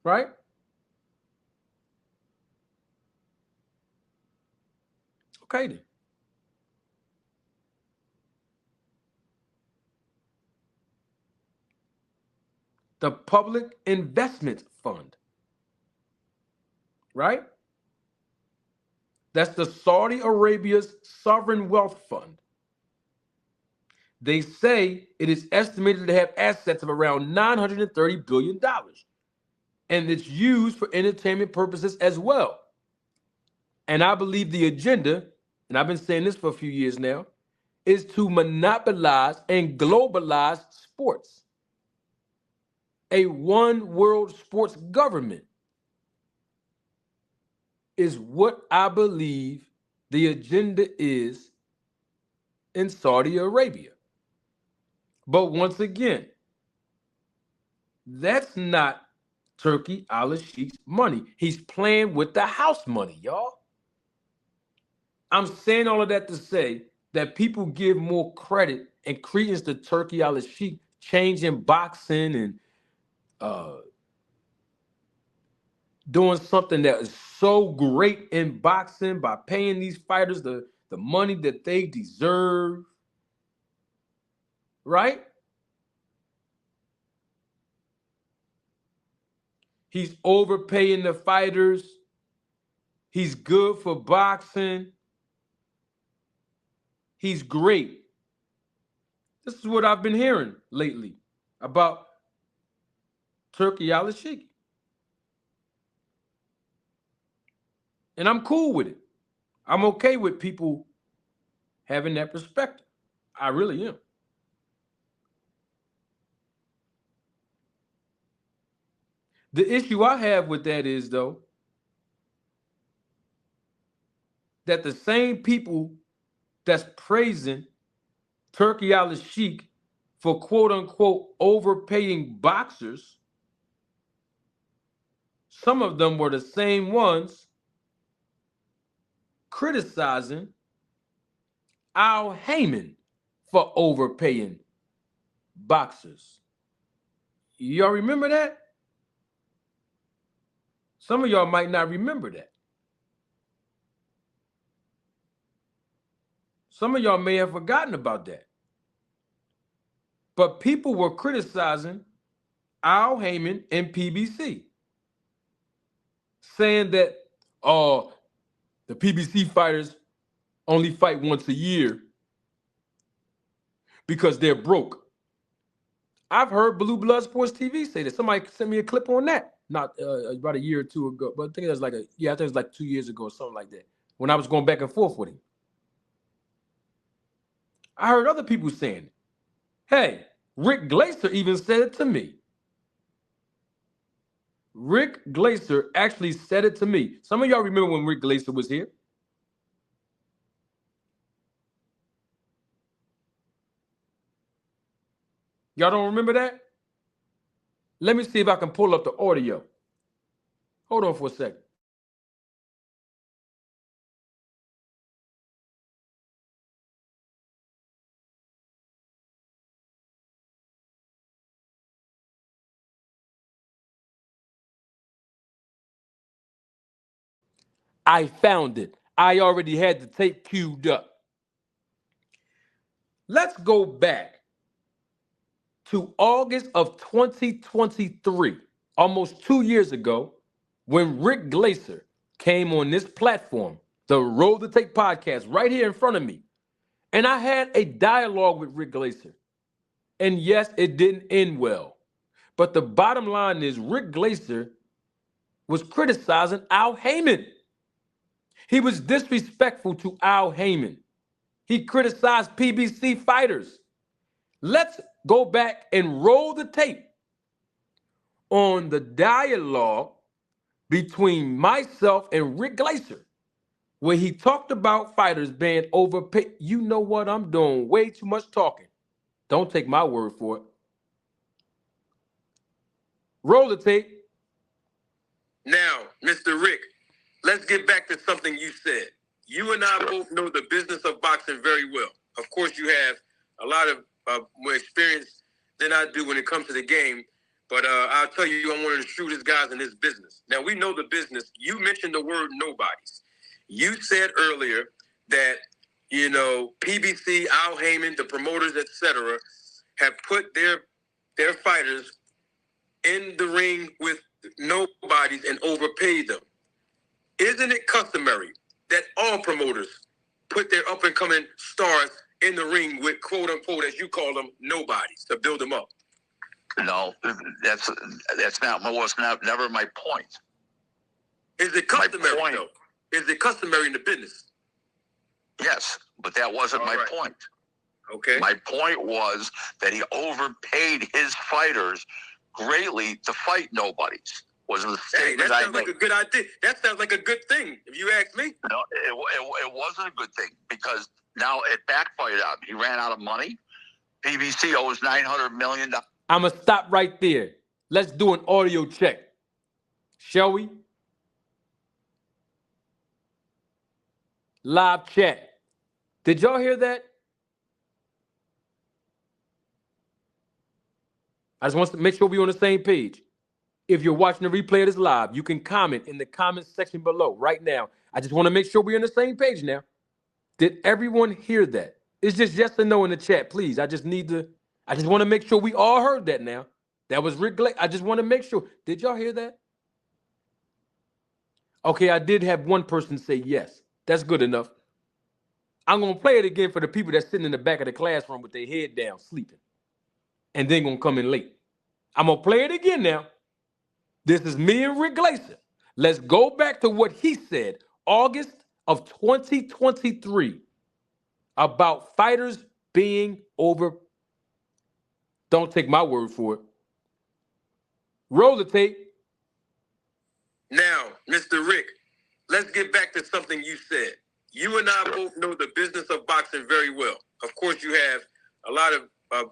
right? Okay then. The Public Investment Fund, right? That's the Saudi Arabia's sovereign wealth fund. They say it is estimated to have assets of around $930 billion. And it's used for entertainment purposes as well. And I believe the agenda, and I've been saying this for a few years now, is to monopolize and globalize sports. A one world sports government is what I believe the agenda is in Saudi Arabia. But once again, that's not Turkey Al Sheikh's money. He's playing with the house money, y'all. I'm saying all of that to say that people give more credit and credence to Turkey Al Sheikh changing boxing and doing something that is so great in boxing by paying these fighters the money that they deserve, right? He's overpaying the fighters. He's good for boxing. He's great. This is what I've been hearing lately about Turkey Al Sheikh. And I'm cool with it. I'm okay with people having that perspective. I really am. The issue I have with that is, though, that the same people that's praising Turkey Al Sheikh for quote unquote overpaying boxers, some of them were the same ones criticizing Al Heyman for overpaying boxers. Y'all remember that? Some of y'all might not remember that. Some of y'all may have forgotten about that. But people were criticizing Al Heyman and PBC, saying that, oh, the PBC fighters only fight once a year because they're broke. I've heard Blueblood Sports TV say that. Somebody sent me a clip on that, not about a year or two ago, but I think it was I think it was like 2 years ago or something like that, when I was going back and forth with him. I heard other people saying it. Hey, Rick Glaser even said it to me. Rick Glaser actually said it to me. Some of y'all remember when Rick Glaser was here? Y'all don't remember that? Let me see if I can pull up the audio. Hold on for a second. I found it. I already had the tape queued up. Let's go back to August of 2023, almost 2 years ago, when Rick Glaser came on this platform, the Road to Take podcast, right here in front of me. And I had a dialogue with Rick Glaser. And yes, it didn't end well. But the bottom line is Rick Glaser was criticizing Al Heyman. He was disrespectful to Al Heyman. He criticized PBC fighters. Let's go back and roll the tape on the dialogue between myself and Rick Glaser, where he talked about fighters being overpaid. You know what? I'm doing way too much talking. Don't take my word for it. Roll the tape. Now, Mr. Rick, let's get back to something you said. You and I both know the business of boxing very well. Of course, you have a lot of more experience than I do when it comes to the game. But I'll tell you, I'm one of the shrewdest guys in this business. Now, we know the business. You mentioned the word nobodies. You said earlier that, PBC, Al Heyman, the promoters, etc., have put their fighters in the ring with nobodies and overpaid them. Isn't it customary that all promoters put their up-and-coming stars in the ring with quote-unquote, as you call them, nobodies to build them up? No, that's not never my point. Is it customary, though? Is it customary in the business? Yes, but that wasn't my point. Okay. My point was that he overpaid his fighters greatly to fight nobodies. Was the statement that sounds like a good idea. That sounds like a good thing, if you ask me. No, it wasn't a good thing because now it backfired on him. He ran out of money. PBC owes $900 million. I'm going to stop right there. Let's do an audio check. Shall we? Live chat. Did y'all hear that? I just want to make sure we're on the same page. If you're watching the replay of this live, you can comment in the comments section below right now. I just want to make sure we're on the same page now. Did everyone hear that? It's just yes or no in the chat, please. I just want to make sure we all heard that now. That was Rick Glaser. I just want to make sure. Did y'all hear that? Okay, I did have one person say yes. That's good enough. I'm going to play it again for the people that's sitting in the back of the classroom with their head down, sleeping. And then going to come in late. I'm going to play it again now. This is me and Rick Glaser. Let's go back to what he said August of 2023 about fighters being over. Don't take my word for it. Roll the tape. Now, Mr. Rick, let's get back to something you said. You and I both know the business of boxing very well. Of course, you have a lot of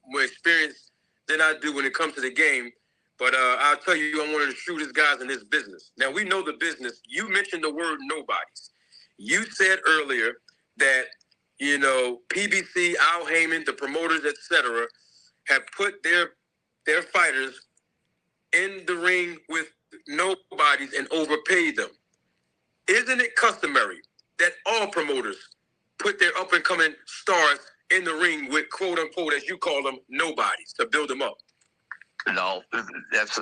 more experience than I do when it comes to the game. But I'll tell you, I'm one of the shrewdest guys in this business. Now, we know the business. You mentioned the word nobodies. You said earlier that, PBC, Al Heyman, the promoters, etc., have put their fighters in the ring with nobodies and overpaid them. Isn't it customary that all promoters put their up-and-coming stars in the ring with quote-unquote, as you call them, nobodies to build them up? No, that's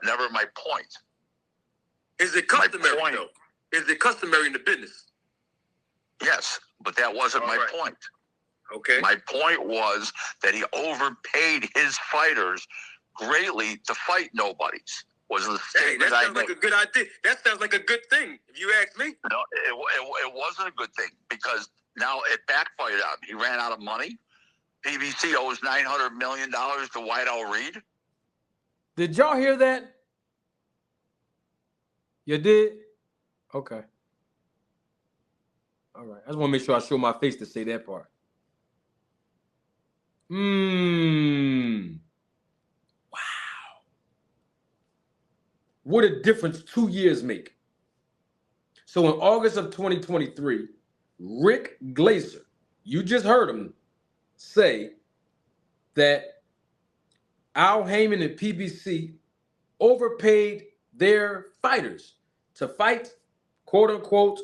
never my point. Is it customary, though? Is it customary in the business? Yes, but that wasn't my point. Okay. My point was that he overpaid his fighters greatly to fight nobodies. Was the statement that sounds like a good idea. That sounds like a good thing, if you ask me. No, it wasn't a good thing because now it backfired on him. He ran out of money. PBC owes $900 million to White Owl Reed. Did y'all hear that? You did? Okay. All right. I just want to make sure I show my face to say that part. Wow. What a difference 2 years make. So in August of 2023, Rick Glaser, you just heard him say that Al Heyman and PBC overpaid their fighters to fight, quote unquote,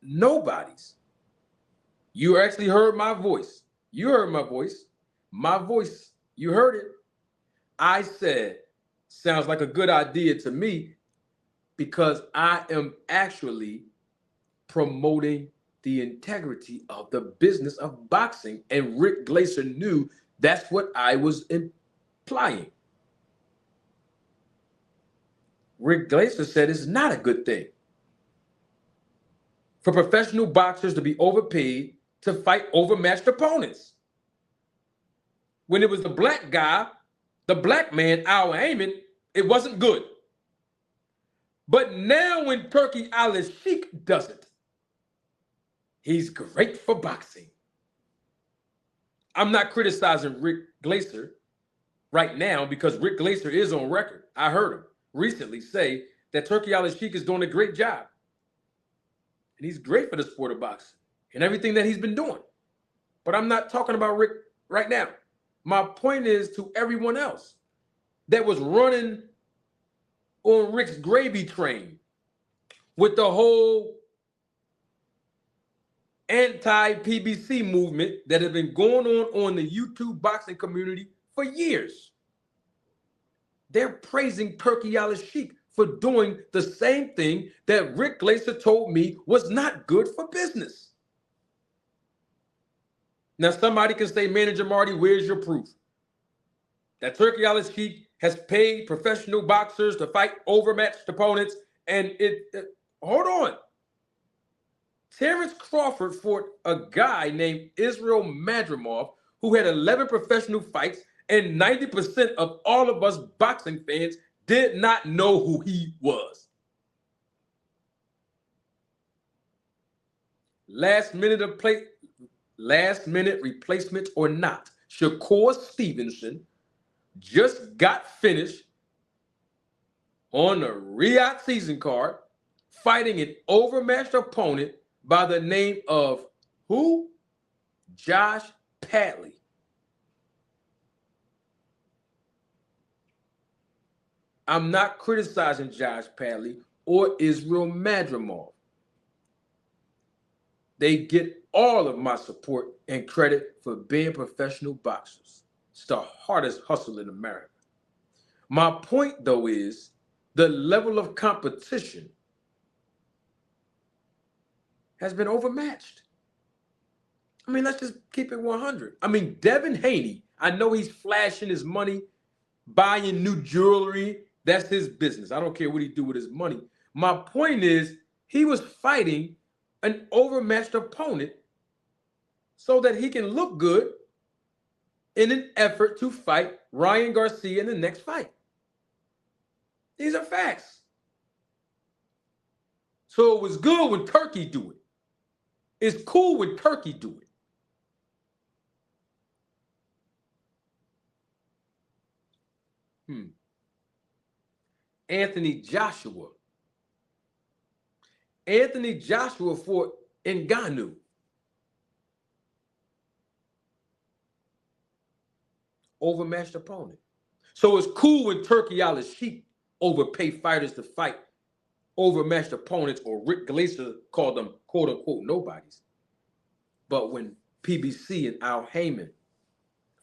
nobodies. You actually heard my voice. You heard my voice. My voice, you heard it. I said, sounds like a good idea to me because I am actually promoting the integrity of the business of boxing. And Rick Glaser knew that's what I was implying. Rick Glaser said it's not a good thing for professional boxers to be overpaid to fight overmatched opponents. When it was the black guy, the black man, Al Heyman, it wasn't good. But now when Turkey Al-Sheikh does it, he's great for boxing. I'm not criticizing Rick Glaser right now because Rick Glaser is on record. I heard him recently say that Turkey Al-Sheikh is doing a great job. And he's great for the sport of boxing and everything that he's been doing. But I'm not talking about Rick right now. My point is to everyone else. that was running on Rick's gravy train with the whole anti-PBC movement that has been going on the YouTube boxing community for years. They're praising Turkey Al-Sheikh for doing the same thing that Rick Glaser told me was not good for business. Now, somebody can say, Manager Marty, where's your proof? That Turkey Al-Sheikh has paid professional boxers to fight overmatched opponents, and hold on. Terence Crawford fought a guy named Israel Madrimov who had 11 professional fights, and 90% of all of us boxing fans did not know who he was. Last minute replacement or not, Shakur Stevenson just got finished on the Riyadh season card fighting an overmatched opponent by the name of who? Josh Padley. I'm not criticizing Josh Padley or Israel Madrimov. They get all of my support and credit for being professional boxers. It's the hardest hustle in America. My point, though, is the level of competition has been overmatched. I mean, let's just keep it 100. I mean, Devin Haney, I know he's flashing his money, buying new jewelry. That's his business. I don't care what he do with his money. My point is, he was fighting an overmatched opponent so that he can look good in an effort to fight Ryan Garcia in the next fight. These are facts. So it was good when Turkey do it. It's cool when Turkey do it. Anthony Joshua fought Ngannou. Overmatched opponent. So it's cool when Turkey Al-Sheikh overpay fighters to fight overmatched opponents, or Rick Glaser called them quote unquote nobodies. But when PBC and Al Heyman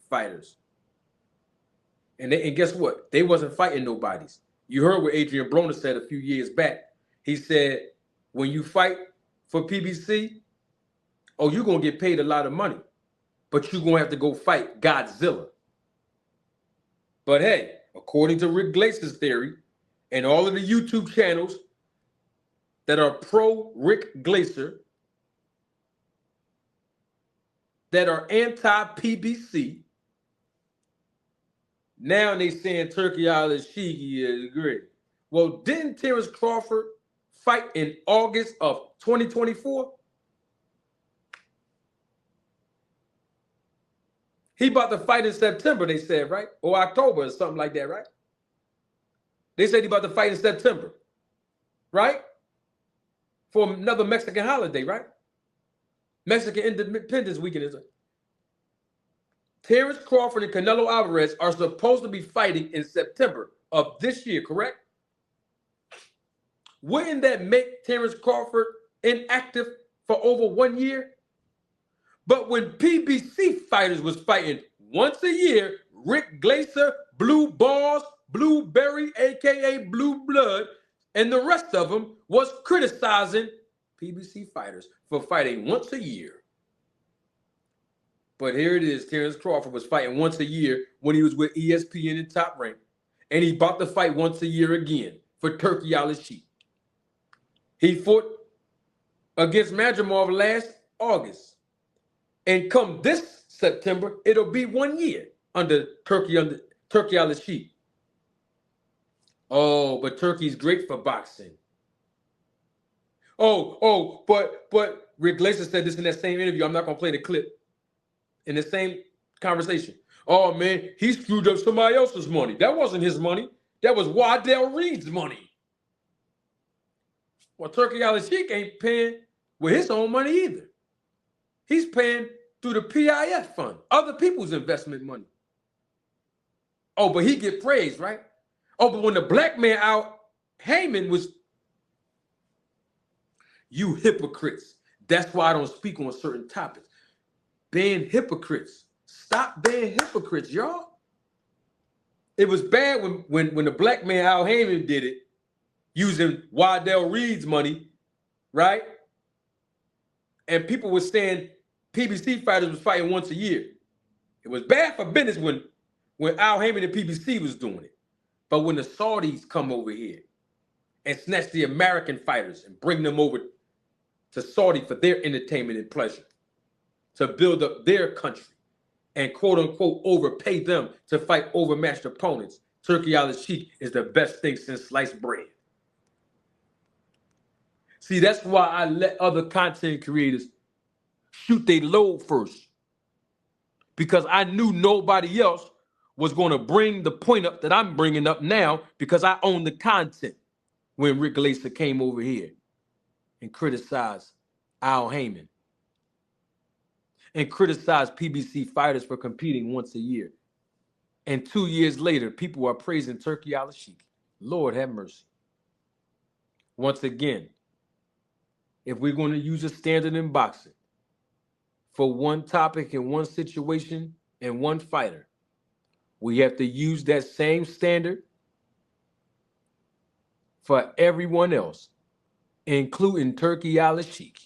fighters, and guess what? They wasn't fighting nobodies. You heard what Adrian Broner said a few years back. He said, when you fight for PBC, oh, you're going to get paid a lot of money, but you're going to have to go fight Godzilla. But hey, according to Rick Glaser's theory, and all of the YouTube channels that are pro Rick Glaser, that are anti-PBC, now they saying Turkey Al-Sheikh is great. Well, didn't Terence Crawford fight in August of 2024? He about to fight in September, they said, right? Or October or something like that, right? They said he about to fight in September, right? For another Mexican holiday, right? Mexican Independence Weekend is it? Terence Crawford and Canelo Alvarez are supposed to be fighting in September of this year, correct? Wouldn't that make Terence Crawford inactive for over 1 year? But when PBC fighters was fighting once a year, Rick Glaser, Blue Balls, Blueberry, aka Blueblood, and the rest of them was criticizing PBC fighters for fighting once a year. But here it is, Terence Crawford was fighting once a year when he was with ESPN in Top Rank. And he about to fight once a year again for Turkey Al-Sheikh. He fought against Madrimov last August. And come this September, it'll be 1 year under Turkey Al-Sheikh. Oh, but Turkey's great for boxing. But Rick Glaser said this in that same interview. I'm not going to play the clip. In the same conversation. Oh, man, he screwed up somebody else's money. That wasn't his money. That was Waddell Reed's money. Well, Turkey Al-Sheikh ain't paying with his own money either. He's paying through the PIF fund, other people's investment money. Oh, but he get praised, right? Oh, but when the black man Al Heyman was, you hypocrites. That's why I don't speak on certain topics. Ban hypocrites. Stop banning hypocrites, y'all. It was bad when the black man Al Heyman did it using Waddell Reed's money, right? And people were saying PBC fighters was fighting once a year. It was bad for business when Al Heyman and PBC was doing it. But when the Saudis come over here and snatch the American fighters and bring them over to Saudi for their entertainment and pleasure, to build up their country and quote unquote overpay them to fight overmatched opponents, Turkey al-Sheikh is the best thing since sliced bread. See, that's why I let other content creators shoot their load first. Because I knew nobody else was going to bring the point up that I'm bringing up now because I own the content when Rick Glaser came over here and criticized Al Heyman and criticized PBC fighters for competing once a year. And 2 years later, people are praising Turkey al-Sheikh. Lord have mercy. Once again, if we're going to use a standard in boxing for one topic and one situation and one fighter, we have to use that same standard for everyone else, including Turkey al-Sheikh.